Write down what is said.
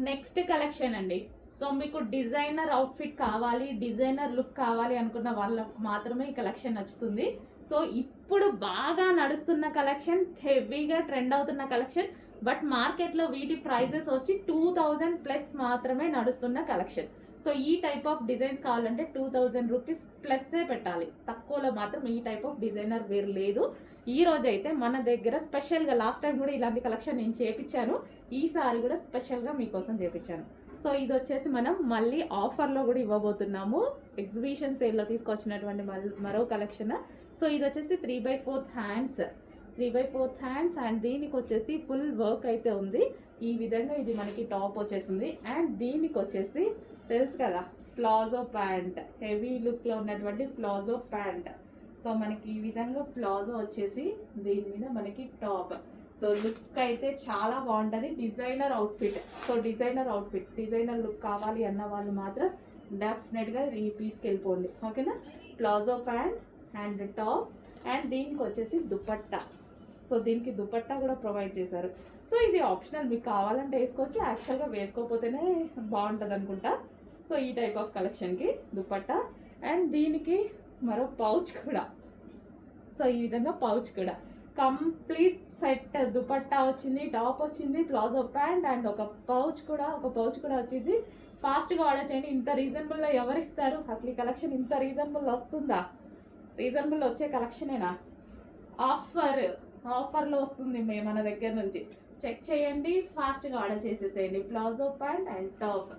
Next collection అండి. So మీకు designer outfit కావాలి, డిజైనర్ లుక్ కావాలి అనుకున్న వాళ్ళకు మాత్రమే ఈ కలెక్షన్ నచ్చుతుంది. సో ఇప్పుడు బాగా నడుస్తున్న కలెక్షన్, హెవీగా ట్రెండ్ అవుతున్న కలెక్షన్, బట్ మార్కెట్లో వీటి ప్రైజెస్ వచ్చి 2000 ప్లస్ మాత్రమే నడుస్తున్న కలెక్షన్. సో ఈ టైప్ ఆఫ్ డిజైన్స్ కావాలంటే 2000 రూపీస్ ప్లస్సే పెట్టాలి. తక్కువలో మాత్రం ఈ టైప్ ఆఫ్ డిజైనర్ వేర్ లేదు. ఈ రోజైతే మన దగ్గర స్పెషల్గా, లాస్ట్ టైం కూడా ఇలాంటి కలెక్షన్ నేను చేపించాను, ఈసారి కూడా స్పెషల్గా మీకోసం చేపించాను. సో ఇది వచ్చేసి మనం మళ్ళీ ఆఫర్లో కూడా ఇవ్వబోతున్నాము. ఎగ్జిబిషన్ సేల్లో తీసుకొచ్చినటువంటి మరో కలెక్షన్. సో ఇది వచ్చేసి 3/4 హ్యాండ్స్, 3/4 హ్యాండ్స్ అండ్ దీనికి వచ్చేసి ఫుల్ వర్క్ అయితే ఉంది. ఈ విధంగా ఇది మనకి టాప్ వచ్చేసింది. అండ్ దీనికి వచ్చేసి తెలుసు కదా ప్లాజో ప్యాంట్, హెవీ లుక్లో ఉన్నటువంటి ప్లాజో ప్యాంట్. సో మనకి ఈ విధంగా ప్లాజో వచ్చేసి దీని మీద మనకి టాప్. సో లుక్ అయితే చాలా బాగుంటుంది. Designer outfit. So designer outfit, designer look కావాలి అన్న వాళ్ళు మాత్రం డెఫినెట్గా ఈ పీస్కి వెళ్ళిపోండి, ఓకేనా. Palazzo pant and top and దీనికి వచ్చేసి దుపట్టా. సో దీనికి దుపట్టా కూడా ప్రొవైడ్ చేశారు. సో ఇది ఆప్షనల్, మీకు కావాలంటే వేసుకోవచ్చు, యాక్చువల్గా వేసుకోకపోతేనే బాగుంటుంది అనుకుంటా. సో ఈ టైప్ ఆఫ్ కలెక్షన్కి దుపట్టా అండ్ దీనికి మరో పౌచ్ కూడా. సో ఈ విధంగా పౌచ్ కూడా కంప్లీట్ సెట్. దుపట్టా వచ్చింది, టాప్ వచ్చింది, ప్లాజో ప్యాంట్ అండ్ ఒక పౌచ్ కూడా వచ్చింది. ఫాస్ట్గా ఆర్డర్ చేయండి. ఇంత రీజనబుల్లో ఎవరిస్తారు? అసలు ఈ కలెక్షన్ ఇంత రీజనబుల్ వస్తుందా? రీజనబుల్ వచ్చే కలెక్షనేనా? ఆఫర్లో వస్తుంది మన దగ్గర నుంచి. చెక్ చేయండి, ఫాస్ట్గా ఆర్డర్ చేసేసేయండి. Palazzo pant and top.